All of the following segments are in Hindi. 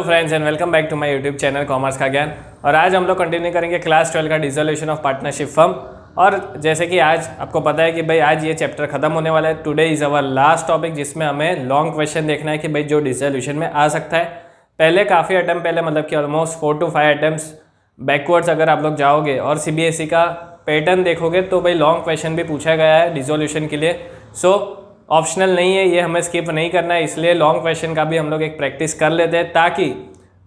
Friends and welcome back to my YouTube channel Commerce का ज्ञान। और आज हम लोग कंटिन्यू करेंगे क्लास 12 का डिसोल्यूशन ऑफ पार्टनरशिप फर्म। और जैसे कि आज आपको पता है कि भाई आज ये चैप्टर खत्म होने वाला है। Today is our last topic जिसमें हमें लॉन्ग क्वेश्चन देखना है कि भाई जो डिसोल्यूशन में आ सकता है। पहले काफ़ी अटैम्प्ट पहले मतलब कि ऑलमोस्ट 4 to 5 अटैम्प्ट्स बैकवर्ड्स अगर आप लोग जाओगे और CBSE का पैटर्न देखोगे तो भाई लॉन्ग क्वेश्चन भी पूछा गया है डिसोल्यूशन के लिए। सो ऑप्शनल नहीं है, ये हमें स्किप नहीं करना है, इसलिए लॉन्ग क्वेश्चन का भी हम लोग एक प्रैक्टिस कर लेते हैं ताकि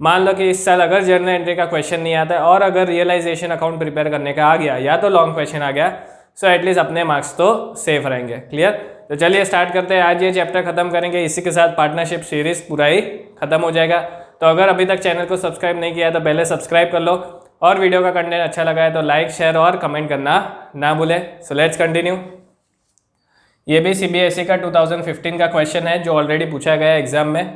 मान लो कि इस साल अगर जर्नल एंट्री का क्वेश्चन नहीं आता है और अगर रियलाइजेशन अकाउंट प्रिपेयर करने का आ गया या तो लॉन्ग क्वेश्चन आ गया, सो एटलीस्ट अपने मार्क्स तो सेफ रहेंगे। क्लियर? तो चलिए स्टार्ट करते हैं। आज ये चैप्टर खत्म करेंगे, इसी के साथ पार्टनरशिप सीरीज पूरा ही खत्म हो जाएगा। तो अगर अभी तक चैनल को सब्सक्राइब नहीं किया है तो पहले सब्सक्राइब कर लो और वीडियो का कंटेंट अच्छा लगा है तो लाइक शेयर और कमेंट करना ना भूलें। So let's continue. ये भी CBSE का 2015 का क्वेश्चन है जो ऑलरेडी पूछा गया है एग्जाम में।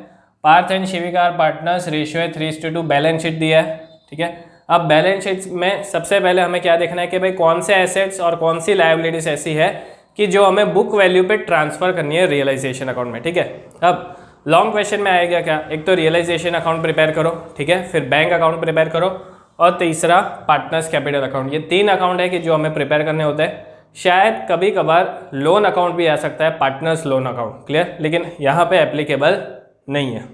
Parth and Shivika are partners, ratio है 3:2, बैलेंस शीट दिया है। ठीक है, अब बैलेंस शीट में सबसे पहले हमें क्या देखना है कि भाई कौन से एसेट्स और कौन सी लायबिलिटीज ऐसी है कि जो हमें बुक वैल्यू पे ट्रांसफर करनी है रियलाइजेशन अकाउंट में। ठीक है, अब लॉन्ग क्वेश्चन में आएगा क्या, एक तो रियलाइजेशन अकाउंट प्रिपेयर करो, ठीक है, फिर बैंक अकाउंट प्रिपेयर करो और तीसरा पार्टनर्स कैपिटल अकाउंट। ये 3 अकाउंट है कि जो हमें प्रिपेयर करने होते हैं। शायद कभी कभार लोन अकाउंट भी आ सकता है, पार्टनर्स लोन अकाउंट। क्लियर? लेकिन यहाँ पे एप्लीकेबल नहीं है।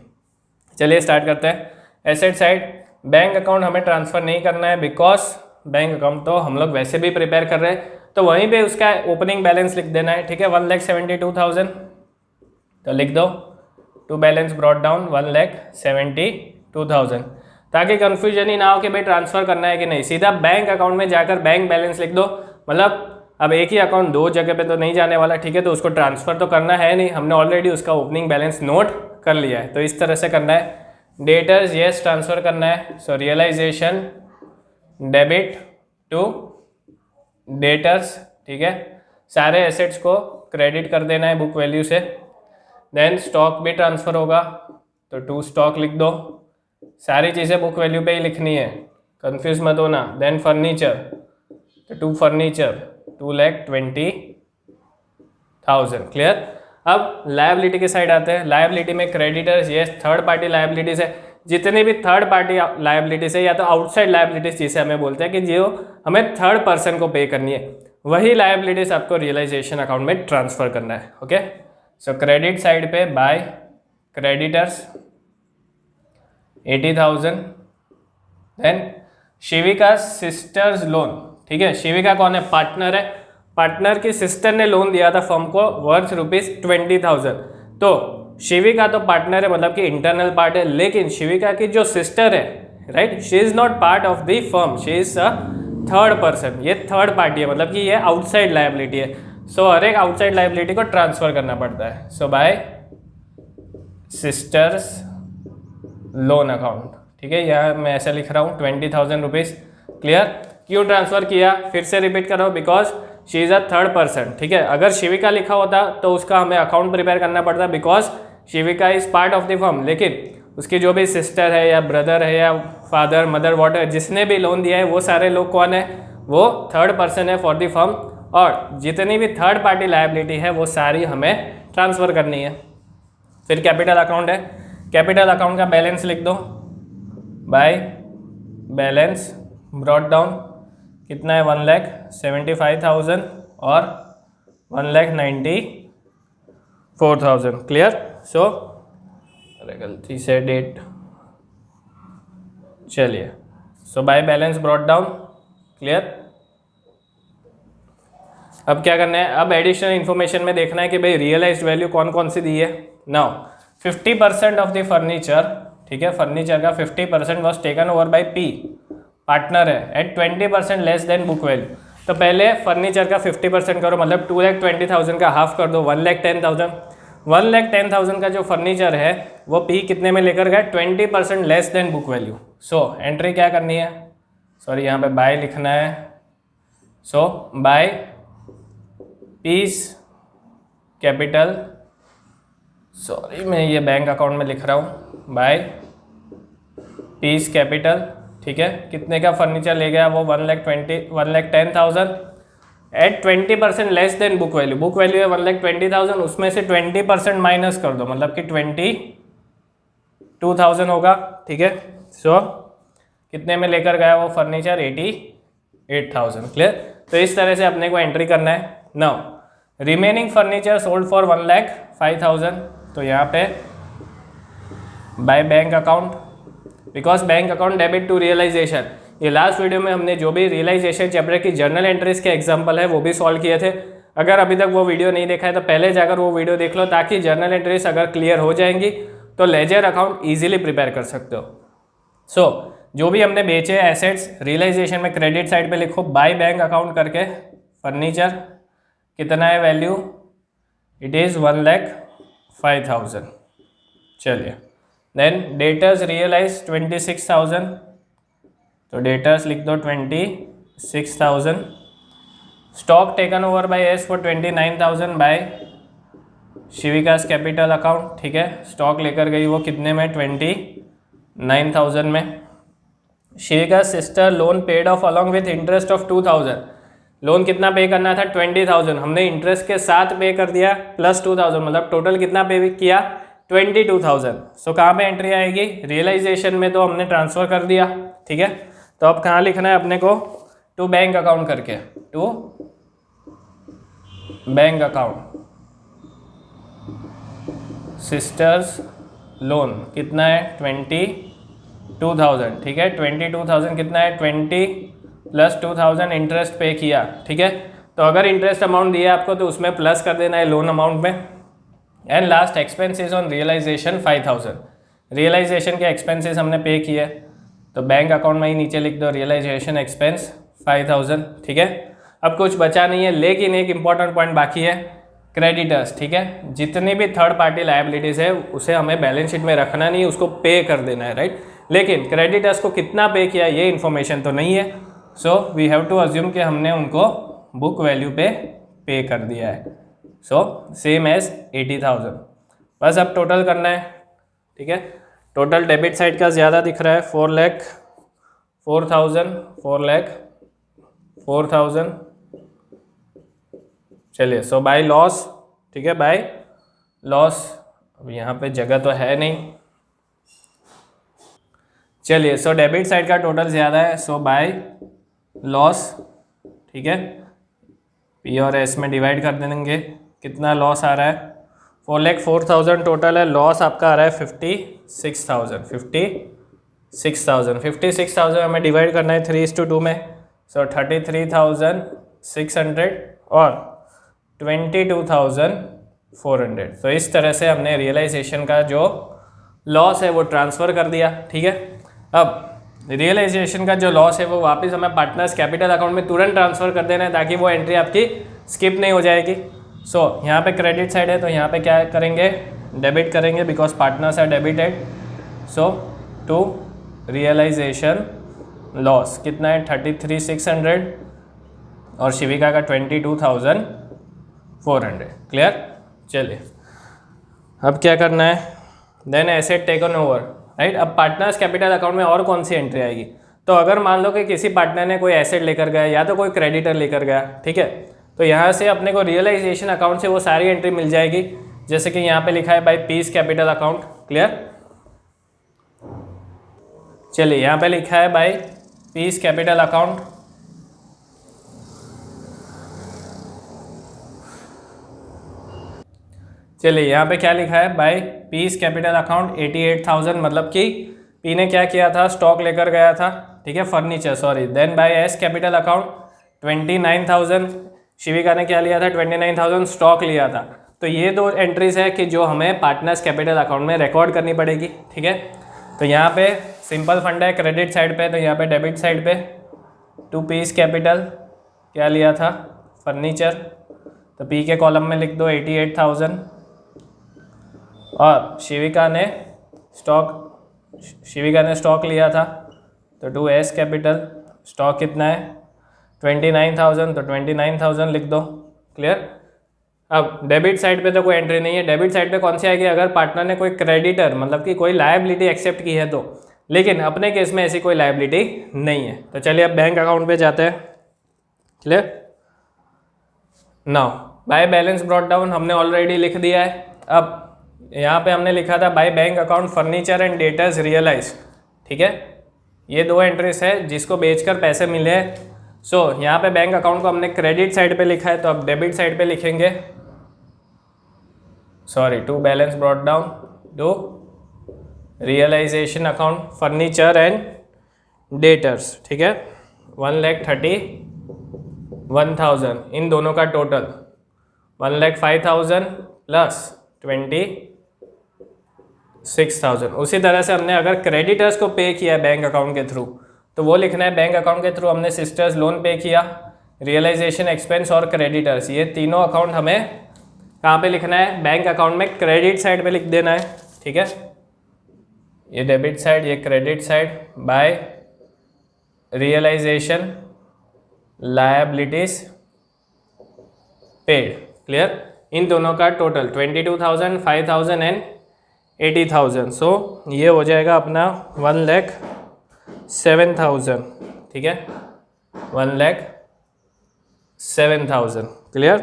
चलिए स्टार्ट करते हैं। एसेट साइड, बैंक अकाउंट हमें ट्रांसफ़र नहीं करना है बिकॉज बैंक अकाउंट तो हम लोग वैसे भी प्रिपेयर कर रहे हैं, तो वहीं पे उसका ओपनिंग बैलेंस लिख देना है। ठीक है, 1,72,000 तो लिख दो। टू बैलेंस ब्रॉट डाउन 1,72,000 ताकि कन्फ्यूजन ही ना हो कि भाई ट्रांसफ़र करना है कि नहीं। सीधा बैंक अकाउंट में जाकर बैंक बैलेंस लिख दो। मतलब अब एक ही अकाउंट 2 जगह पे तो नहीं जाने वाला, ठीक है, तो उसको ट्रांसफ़र तो करना है नहीं, हमने ऑलरेडी उसका ओपनिंग बैलेंस नोट कर लिया है, तो इस तरह से करना है। डेटर्स येस ट्रांसफ़र करना है, सो रियलाइजेशन डेबिट टू डेटर्स। ठीक है, सारे एसेट्स को क्रेडिट कर देना है बुक वैल्यू से। देन स्टॉक भी ट्रांसफ़र होगा तो टू स्टॉक लिख दो। सारी चीज़ें बुक वैल्यू पे ही लिखनी है, कंफ्यूज मत होना। देन फर्नीचर तो टू फर्नीचर 2,20,000। क्लियर? अब लायबिलिटी के साइड आते हैं। लायबिलिटी में क्रेडिटर्स ये थर्ड पार्टी लायबिलिटीज है। जितनी भी थर्ड पार्टी लायबिलिटीज है या तो आउटसाइड लायबिलिटीज जिसे हमें बोलते हैं कि जो हमें थर्ड पर्सन को पे करनी है, वही लायबिलिटीज आपको रियलाइजेशन अकाउंट में ट्रांसफर करना है। ओके, सो क्रेडिट साइड पे by creditors 80,000। Then Shivika sisters loan. ठीक है, शिविका कौन है? पार्टनर है। पार्टनर की सिस्टर ने लोन दिया था फर्म को वर्थ ₹20,000। तो शिविका तो पार्टनर है, मतलब कि इंटरनल पार्ट है, लेकिन शिविका की जो सिस्टर है, right, she is not part of the firm, she is a third person. ये थर्ड पार्टी है, मतलब कि ये आउटसाइड लायबिलिटी है। सो हर एक आउटसाइड लायबिलिटी को ट्रांसफर करना पड़ता है। सो बाय सिस्टर्स लोन अकाउंट। ठीक है, यहाँ मैं ऐसा लिख रहा हूँ 20,000 रुपीज़। क्लियर? क्यों ट्रांसफ़र किया, फिर से रिपीट करो, because she is a third person. ठीक है, अगर शिविका लिखा होता तो उसका हमें अकाउंट प्रिपेयर करना पड़ता because Shivika is part of the firm, लेकिन उसकी जो भी सिस्टर है या ब्रदर है या फादर मदर वॉटर जिसने भी लोन दिया है वो सारे लोग कौन है? वो थर्ड पर्सन है फॉर द फर्म। और जितनी भी थर्ड पार्टी लायबिलिटी है वो सारी हमें ट्रांसफ़र करनी है। फिर कैपिटल अकाउंट है। कैपिटल अकाउंट का बैलेंस लिख दो बाय बैलेंस ब्रॉट डाउन। कितना है? 1,75,000 और 1,94,000। क्लियर? सो अरे गलती से डेट, चलिए, so by balance brought down. Clear? अब क्या करना है? अब एडिशनल इन्फॉर्मेशन में देखना है कि भाई रियलाइज्ड वैल्यू कौन कौन सी दी है। नाउ 50% ऑफ द फर्नीचर, ठीक है, फर्नीचर का 50% was taken over by P, partner है, at 20% less than book value. तो पहले फर्नीचर का 50% करो, मतलब 2,20,000 का हाफ कर दो, 1,10,000। 1,10,000 का जो फर्नीचर है वो पी कितने में लेकर गया? 20% less than book value. So entry क्या करनी है? सॉरी, यहाँ पे बाय लिखना है। सो बाय पीस कैपिटल, सॉरी मैं ये बैंक अकाउंट में लिख रहा हूँ, बाय पीस कैपिटल। ठीक है, कितने का फर्नीचर ले गया वो? 1,10,000 at 20% less than book value. Book value है 1,20,000, उसमें से 20% माइनस कर दो, मतलब कि 2000 होगा, ठीक है। सो कितने में लेकर गया वो फर्नीचर, 88,000। क्लियर। तो इस तरह से अपने को एंट्री करना है। Now remaining furniture sold for 1,05,000, तो यहाँ पे by bank account, because bank account debit to realisation. ये लास्ट वीडियो में हमने जो भी रियलाइजेशन चैप्टर की जर्नल एंट्रीज के एग्जाम्पल है वो भी सॉल्व किए थे। अगर अभी तक वो वीडियो नहीं देखा है तो पहले जाकर वो वीडियो देख लो, ताकि जर्नल एंट्रीज अगर क्लियर हो जाएंगी तो लेजर अकाउंट ईजिली प्रिपेयर कर सकते हो। सो जो भी हमने बेचे एसेट्स, रियलाइजेशन में क्रेडिट साइड पे लिखो बाय बैंक अकाउंट करके, फर्नीचर कितना है वैल्यू, इट इज़ 1,05,000। चलिए, देन डेटर्स रियलाइज 26,000, तो डेटर्स लिख दो 26,000। Stock taken over by S for 29,000 by Shivika's capital account, ठीक है। स्टॉक लेकर गई वो कितने में, 29,000 में। Shivika sister loan paid off along with interest of 2,000। Loan कितना पे करना था, 20,000, हमने इंटरेस्ट के साथ पे कर दिया प्लस 2,000, मतलब टोटल कितना पे किया, 22,000। सो कहाँ पे एंट्री आएगी, रियलाइजेशन में तो हमने ट्रांसफ़र कर दिया, ठीक है। तो अब कहाँ लिखना है अपने को, टू बैंक अकाउंट करके, to bank account sisters loan कितना है, 22,000, ठीक है। 22,000 कितना है, 20 प्लस 2,000 इंटरेस्ट पे किया, ठीक है। तो अगर इंटरेस्ट अमाउंट दिया आपको तो उसमें प्लस कर देना है लोन अमाउंट में। And last expenses on realisation 5,000। Realisation के एक्सपेंसेस हमने पे किए, तो बैंक अकाउंट में ही नीचे लिख दो रियलाइजेशन एक्सपेंस 5,000, ठीक है। अब कुछ बचा नहीं है, लेकिन एक इंपॉर्टेंट पॉइंट बाकी है, क्रेडिटर्स, ठीक है। जितनी भी थर्ड पार्टी लायबिलिटीज़ है उसे हमें बैलेंस शीट में रखना नहीं, उसको पे कर देना है, राइट। लेकिन क्रेडिटर्स को कितना पे किया ये इन्फॉर्मेशन तो नहीं है, so we have to assume कि हमने उनको बुक वैल्यू पे कर दिया है। So same as 80,000। बस अब टोटल करना है, ठीक है। टोटल डेबिट साइड का ज़्यादा दिख रहा है, 4,00,000। चलिए, सो बाय लॉस, ठीक है, बाय लॉस। अब यहाँ पे जगह तो है नहीं, चलिए। सो डेबिट साइड का टोटल ज़्यादा है, सो बाय लॉस, ठीक है। पी और एस में डिवाइड कर देंगे, कितना लॉस आ रहा है, 4,04,000 टोटल है, लॉस आपका आ रहा है 56,000। 56,000 हमें डिवाइड करना है 3:2 में, सो 33,600 और 22,400। तो इस तरह से हमने रियलाइजेशन का जो लॉस है वो ट्रांसफ़र कर दिया, ठीक है। अब रियलाइजेशन का जो लॉस है वो वापस हमें पार्टनर्स कैपिटल अकाउंट में तुरंत ट्रांसफ़र कर देना है, ताकि वो एंट्री आपकी स्किप नहीं हो जाएगी। सो यहाँ पे क्रेडिट साइड है, तो यहाँ पे क्या करेंगे, डेबिट करेंगे, because partners are debited. So to realisation loss कितना है, 33,600 और शिविका का 22,400। क्लियर। चलिए, अब क्या करना है, then asset taken over, right. अब पार्टनर्स कैपिटल अकाउंट में और कौन सी एंट्री आएगी, तो अगर मान लो कि किसी पार्टनर ने कोई एसेट लेकर गया या तो कोई क्रेडिटर लेकर गया, ठीक है, तो यहाँ से अपने को रियलाइजेशन अकाउंट से वो सारी एंट्री मिल जाएगी, जैसे कि यहाँ पे लिखा है by P's capital account. Clear. चलिए, यहाँ पे लिखा है बाय पीस कैपिटल अकाउंट, चलिए यहाँ पे क्या लिखा है, बाय पीस कैपिटल अकाउंट 88,000, मतलब कि पी ने क्या किया था, स्टॉक लेकर गया था, ठीक है, furniture, sorry. Then by S capital account 29,000, Shivika ने क्या लिया था, 29,000 स्टॉक लिया था। तो ये दो एंट्रीज है कि जो हमें पार्टनर्स कैपिटल अकाउंट में रिकॉर्ड करनी पड़ेगी, ठीक है। तो यहाँ पे सिंपल फंड है क्रेडिट साइड पे, तो यहाँ पे डेबिट साइड पे टू पीस कैपिटल क्या लिया था, फर्नीचर, तो पी के कॉलम में लिख दो 88,000 और शिविका ने स्टॉक लिया था, तो टू एस कैपिटल स्टॉक कितना है 29,000, तो 29,000 लिख दो। क्लियर। अब डेबिट साइड पे तो कोई एंट्री नहीं है, डेबिट साइड पे कौन सी आएगी, अगर पार्टनर ने कोई क्रेडिटर मतलब कि कोई लायबिलिटी एक्सेप्ट की है तो, लेकिन अपने केस में ऐसी कोई लायबिलिटी नहीं है। तो चलिए अब बैंक अकाउंट पे जाते हैं। Clear. Now by balance brought down हमने ऑलरेडी लिख दिया है। अब यहाँ पे हमने लिखा था by bank account furniture and debtors realise, ठीक है, ये 2 एंट्रीज है जिसको बेचकर पैसे मिले। सो यहाँ पे बैंक अकाउंट को हमने क्रेडिट साइड पे लिखा है, तो अब डेबिट साइड पे लिखेंगे, sorry, to balance brought down to realisation account furniture and debtors, ठीक है, 1,31,000 इन दोनों का टोटल 1,05,000 प्लस 26,000। उसी तरह से हमने अगर क्रेडिटर्स को पे किया है बैंक अकाउंट के थ्रू, तो वो लिखना है बैंक अकाउंट के थ्रू हमने सिस्टर्स लोन पे किया, रियलाइजेशन एक्सपेंस और क्रेडिटर्स, ये तीनों अकाउंट हमें कहाँ पे लिखना है, बैंक अकाउंट में क्रेडिट साइड पे लिख देना है, ठीक है, ये डेबिट साइड, ये credit side, by realisation liabilities paid, clear, इन दोनों का टोटल 22,000, 5,000 एंड 80,000। सो ये हो जाएगा अपना 1,07,000, ठीक है, 1,07,000, क्लियर।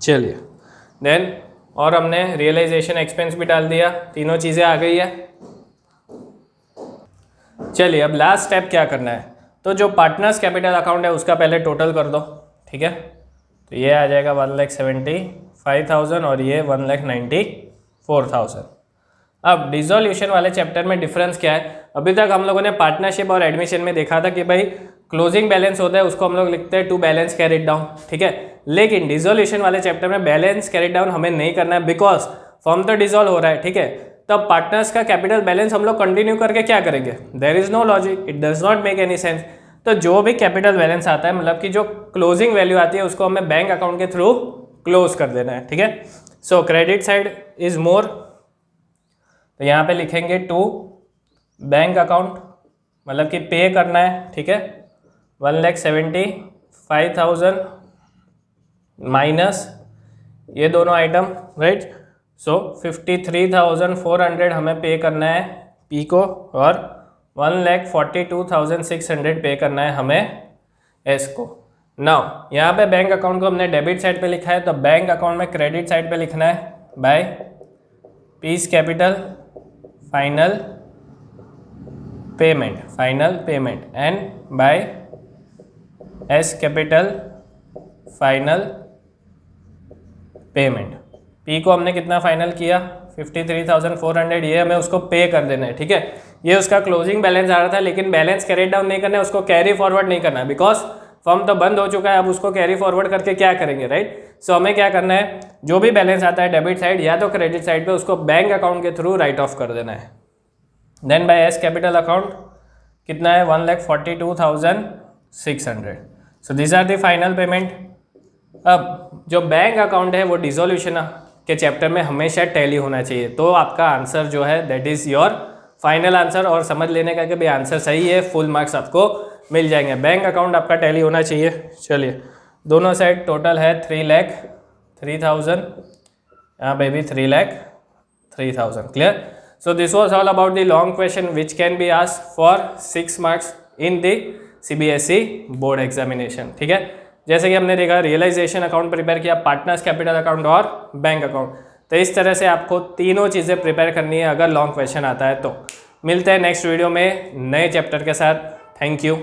चलिए देन, और हमने रियलाइजेशन एक्सपेंस भी डाल दिया, तीनों चीज़ें आ गई है। चलिए अब लास्ट स्टेप क्या करना है, तो जो पार्टनर्स कैपिटल अकाउंट है उसका पहले टोटल कर दो, ठीक है, तो ये आ जाएगा 1,75,000 और ये 1,94,000। अब डिसोल्यूशन वाले चैप्टर में डिफरेंस क्या है, अभी तक हम लोगों ने पार्टनरशिप और एडमिशन में देखा था कि भाई क्लोजिंग बैलेंस होता है उसको हम लोग लिखते हैं टू बैलेंस कैरिड डाउन, ठीक है, लेकिन डिसोल्यूशन वाले चैप्टर में बैलेंस कैरिड डाउन हमें नहीं करना है, बिकॉज फॉर्म तो डिसॉल्व हो रहा है, ठीक है, तब पार्टनर्स का कैपिटल बैलेंस हम लोग कंटिन्यू करके क्या करेंगे, there is no logic, it does not make any sense. तो जो भी कैपिटल बैलेंस आता है, मतलब कि जो क्लोजिंग वैल्यू आती है उसको हमें बैंक अकाउंट के थ्रू क्लोज कर देना है, ठीक है। सो क्रेडिट साइड इज मोर, तो यहाँ पे लिखेंगे टू बैंक अकाउंट, मतलब कि पे करना है, ठीक है, 1,75,000 माइनस ये दोनों आइटम, राइट, सो 53,400 हमें पे करना है पी को, और 1,42,600 पे करना है हमें एस को। नाउ यहाँ पे बैंक अकाउंट को हमने डेबिट साइड पे लिखा है, तो बैंक अकाउंट में क्रेडिट साइड पे लिखना है by P's capital final payment and by S capital final payment. P को हमने कितना फाइनल किया 53,400, ये हमें उसको पे कर देना है, ठीक है, ये उसका क्लोजिंग बैलेंस आ रहा था, लेकिन बैलेंस कैरी डाउन नहीं करना है, उसको कैरी फॉरवर्ड नहीं करना है, बिकॉज फॉर्म तो बंद हो चुका है, अब उसको कैरी फॉरवर्ड करके क्या करेंगे, राइट। सो हमें क्या करना है, जो भी बैलेंस आता है डेबिट साइड या तो क्रेडिट साइड पे, उसको बैंक अकाउंट के थ्रू राइट ऑफ कर देना है। Then by S capital account कितना है 1,42,600। So this are the final payment. अब जो बैंक अकाउंट है वो डिसोल्यूशन के चैप्टर में हमेशा टैली होना चाहिए, तो आपका आंसर जो है that is your final answer, और समझ लेने का कि भाई आंसर सही है, फुल मार्क्स आपको मिल जाएंगे। बैंक अकाउंट आपका टैली होना चाहिए। चलिए दोनों साइड टोटल है 3,03,000, यहाँ पे भी 3,03,000, clear. So this was all about the long question which can be asked for 6 marks in the CBSE board examination, ठीक है। जैसे कि हमने देखा रियलाइजेशन अकाउंट प्रिपेयर किया, पार्टनर्स कैपिटल अकाउंट और बैंक अकाउंट, तो इस तरह से आपको तीनों चीज़ें प्रिपेयर करनी है अगर लॉन्ग क्वेश्चन आता है तो। मिलते हैं नेक्स्ट वीडियो में नए चैप्टर के साथ। Thank you.